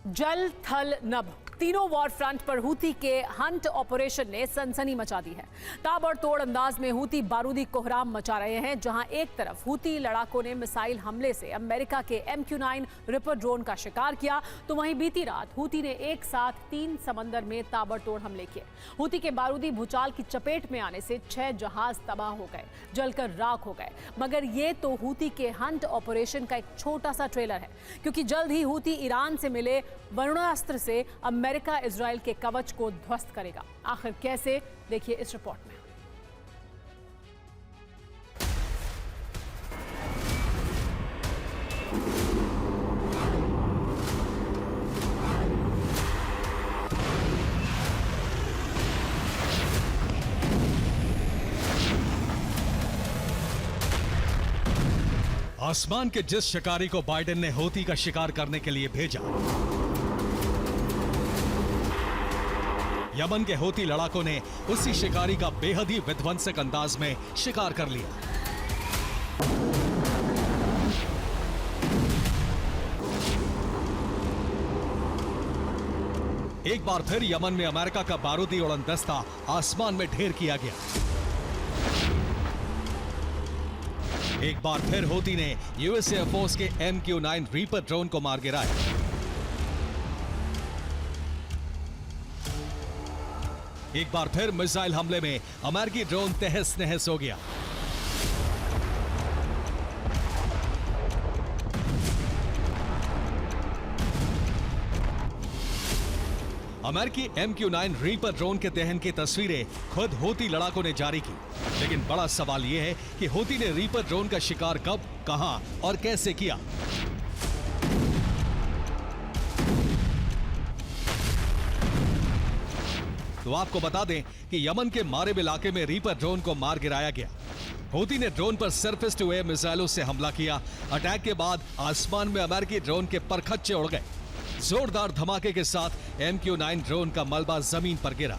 जल थल नभ तीनों वॉर फ्रंट पर हूती के हंट ऑपरेशन ने सनसनी मचा दी है। ताबड़तोड़ अंदाज में हूती बारूदी कोहराम मचा रहे हैं। जहां एक तरफ हूती लड़ाकों ने मिसाइल हमले से अमेरिका के MQ-9 रिपर ड्रोन का शिकार किया, तो वहीं बीती रात हूती ने एक साथ 3 समंदर में ताबड़तोड़ हमले किए। हूती के बारूदी भूचाल की चपेट में आने से 6 जहाज तबाह हो गए, जलकर राख हो गए। मगर ये तो हूती के हंट ऑपरेशन का एक छोटा सा ट्रेलर है, क्योंकि जल्द ही हूती ईरान से मिले वरुणास्त्र से अमेरिका इजराइल के कवच को ध्वस्त करेगा। आखिर कैसे, देखिए इस रिपोर्ट में। आसमान के जिस शिकारी को बाइडेन ने हूती का शिकार करने के लिए भेजा, यमन के हूती लड़ाकों ने उसी शिकारी का बेहद ही विध्वंसक अंदाज में शिकार कर लिया। एक बार फिर यमन में अमेरिका का बारूदी उड़नदस्ता आसमान में ढेर किया गया। एक बार फिर हूती ने यूएस एयरफोर्स के MQ-9 रीपर ड्रोन को मार गिराया। एक बार फिर मिसाइल हमले में अमेरिकी ड्रोन तहस नहस हो गया। अमेरिकी MQ-9 रीपर ड्रोन के दहन की तस्वीरें खुद हूती लड़ाकों ने जारी की। लेकिन बड़ा सवाल यह है कि हूती ने रीपर ड्रोन का शिकार कब, कहां और कैसे किया। तो आपको बता दें कि यमन के मारेब इलाके में रीपर ड्रोन को मार गिराया गया। हूती ने ड्रोन पर सरफेस टू एयर मिसाइलों से हमला किया। अटैक के बाद आसमान में अमेरिकी ड्रोन के परखच्चे उड़ गए। जोरदार धमाके के साथ MQ-9 ड्रोन का मलबा जमीन पर गिरा।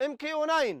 MQ-9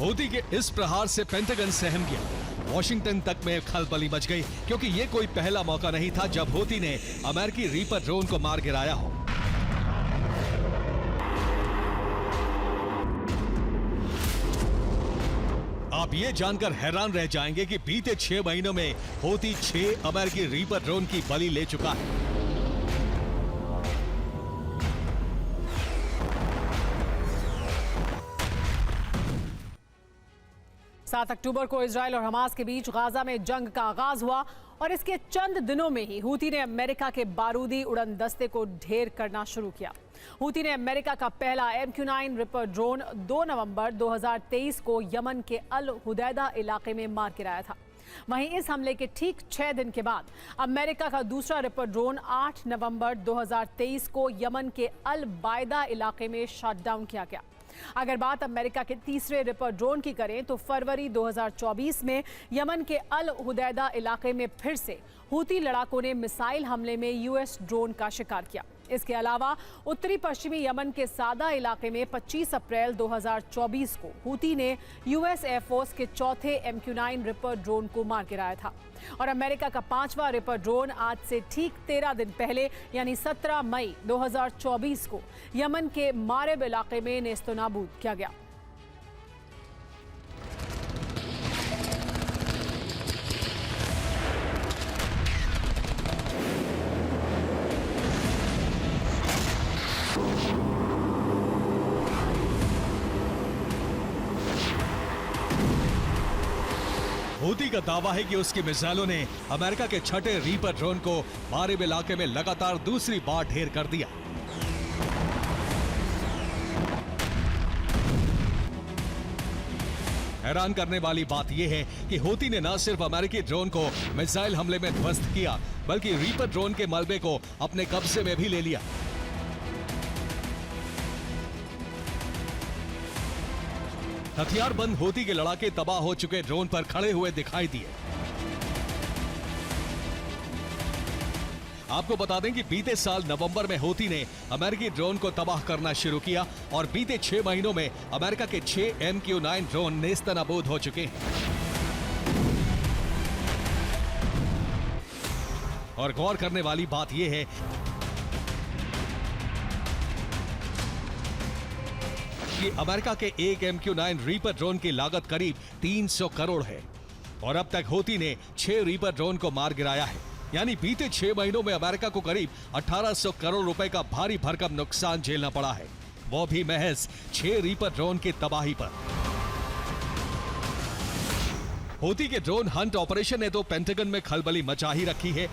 हूती के इस प्रहार से पेंटागन सहम गया। वॉशिंगटन तक में खलबली मच गई, क्योंकि यह कोई पहला मौका नहीं था जब हूती ने अमेरिकी रीपर ड्रोन को मार गिराया हो। आप ये जानकर हैरान रह जाएंगे कि बीते 6 महीनों में हूती 6 अमेरिकी रीपर ड्रोन की बलि ले चुका है। सात अक्टूबर को इजराइल और हमास के बीच गाजा में जंग का आगाज हुआ और इसके चंद दिनों में ही हूती ने अमेरिका के बारूदी उड़न दस्ते को ढेर करना शुरू किया। हूती ने अमेरिका का पहला MQ-9 रिपर ड्रोन 2 नवंबर 2023 को यमन के अल हुदैदा इलाके में मार गिराया था। वहीं इस हमले के ठीक 6 दिन के बाद अमेरिका का दूसरा रिपर ड्रोन 8 नवंबर 2023 को यमन के अल बायदा इलाके में शट डाउन किया गया। अगर बात अमेरिका के तीसरे रिपर ड्रोन की करें तो फरवरी 2024 में यमन के अल हुदैदा इलाके में फिर से हूती लड़ाकों ने मिसाइल हमले में US ड्रोन का शिकार किया। इसके अलावा उत्तरी पश्चिमी यमन के सादा इलाके में 25 अप्रैल 2024 को हूती ने US एयरफोर्स के चौथे MQ-9 रिपर ड्रोन को मार गिराया था। और अमेरिका का 5वां रिपर ड्रोन आज से ठीक 13 दिन पहले यानी 17 मई 2024 को यमन के मारेब इलाके में नेस्तनाबूद किया गया। हूती का दावा है कि उसकी मिसाइलों ने अमेरिका के छठे रीपर ड्रोन को मारेब इलाके में लगातार दूसरी बार ढेर कर दिया। हैरान करने वाली बात यह है कि हूती ने न सिर्फ अमेरिकी ड्रोन को मिसाइल हमले में ध्वस्त किया, बल्कि रीपर ड्रोन के मलबे को अपने कब्जे में भी ले लिया। हथियारबंद हूती के लड़ाके तबाह हो चुके ड्रोन पर खड़े हुए दिखाई दिए। आपको बता दें कि बीते साल नवंबर में हूती ने अमेरिकी ड्रोन को तबाह करना शुरू किया और बीते 6 महीनों में अमेरिका के 6 MQ-9 ड्रोन नेस्तनाबूद हो चुके हैं। और गौर करने वाली बात यह है कि अमेरिका के एक MQ-9 रीपर ड्रोन की लागत करीब 300 करोड़ है और अब तक हूती ने 6 रीपर ड्रोन को मार गिराया है। यानी बीते 6 महीनों में अमेरिका को करीब 1800 करोड़ रुपए का भारी भरकम नुकसान झेलना पड़ा है, वो भी महज 6 रीपर ड्रोन की तबाही पर। हूती के ड्रोन हंट ऑपरेशन ने तो पेंटागन में खलबली मचा ही रखी है।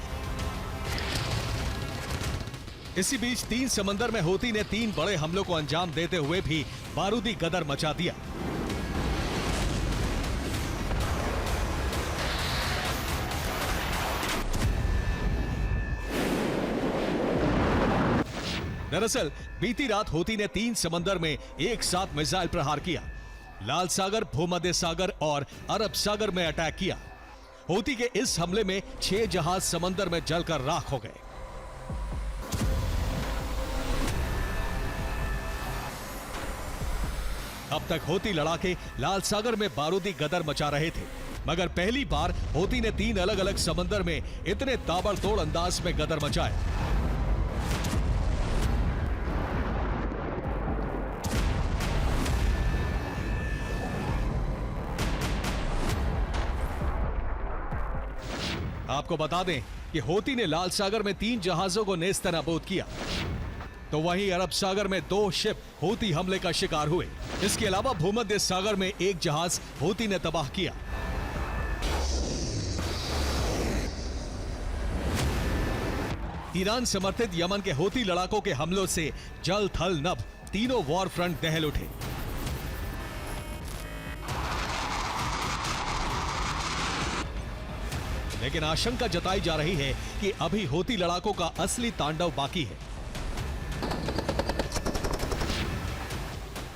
इसी बीच 3 समंदर में हूती ने 3 बड़े हमलों को अंजाम देते हुए भी बारूदी गदर मचा दिया। दरअसल बीती रात हूती ने 3 समंदर में एक साथ मिसाइल प्रहार किया। लाल सागर, भूमध्य सागर और अरब सागर में अटैक किया। हूती के इस हमले में 6 जहाज समंदर में जलकर राख हो गए। अब तक हूती लड़ाके लाल सागर में बारूदी गदर मचा रहे थे, मगर पहली बार हूती ने 3 अलग अलग समंदर में इतने ताबड़तोड़ अंदाज में गदर मचाए। आपको बता दें कि हूती ने लाल सागर में 3 जहाजों को नेस्तनाबूद किया, तो वहीं अरब सागर में 2 शिप हूती हमले का शिकार हुए। इसके अलावा भूमध्य सागर में 1 जहाज हूती ने तबाह किया। ईरान समर्थित यमन के हूती लड़ाकों के हमलों से जल थल नभ तीनों वॉर फ्रंट दहल उठे। लेकिन आशंका जताई जा रही है कि अभी हूती लड़ाकों का असली तांडव बाकी है,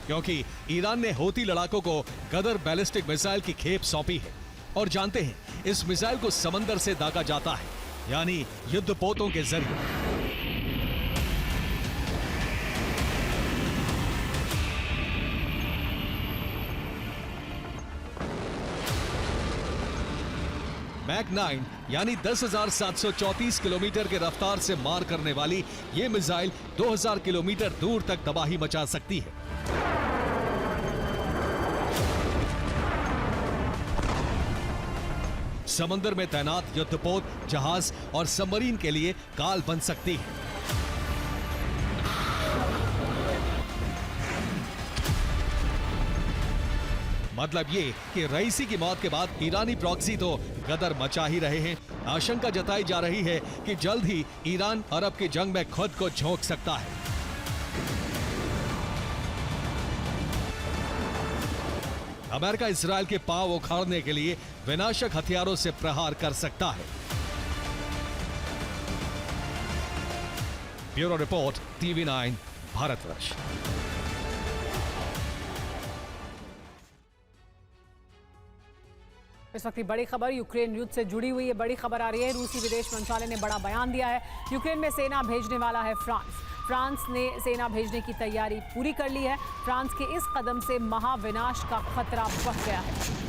क्योंकि ईरान ने हूती लड़ाकों को गदर बैलिस्टिक मिसाइल की खेप सौंपी है और जानते हैं इस मिसाइल को समंदर से दागा जाता है, यानी युद्धपोतों के जरिए। मैक 9 यानी 10,734 किलोमीटर के रफ्तार से मार करने वाली ये मिसाइल 2000 किलोमीटर दूर तक तबाही मचा सकती है। समंदर में तैनात युद्धपोत, जहाज और सबमरीन के लिए काल बन सकती है। मतलब ये कि रईसी की मौत के बाद ईरानी प्रॉक्सी तो गदर मचा ही रहे हैं। आशंका जताई जा रही है कि जल्द ही ईरान अरब की जंग में खुद को झोंक सकता है। अमेरिका इजरायल के पांव उखाड़ने के लिए विनाशक हथियारों से प्रहार कर सकता है। Bureau report, TV9 Bharatvarsh. इस वक्त की बड़ी खबर यूक्रेन युद्ध से जुड़ी हुई है। बड़ी खबर आ रही है, रूसी विदेश मंत्रालय ने बड़ा बयान दिया है। यूक्रेन में सेना भेजने वाला है फ्रांस ने सेना भेजने की तैयारी पूरी कर ली है। फ्रांस के इस कदम से महाविनाश का खतरा बढ़ गया है।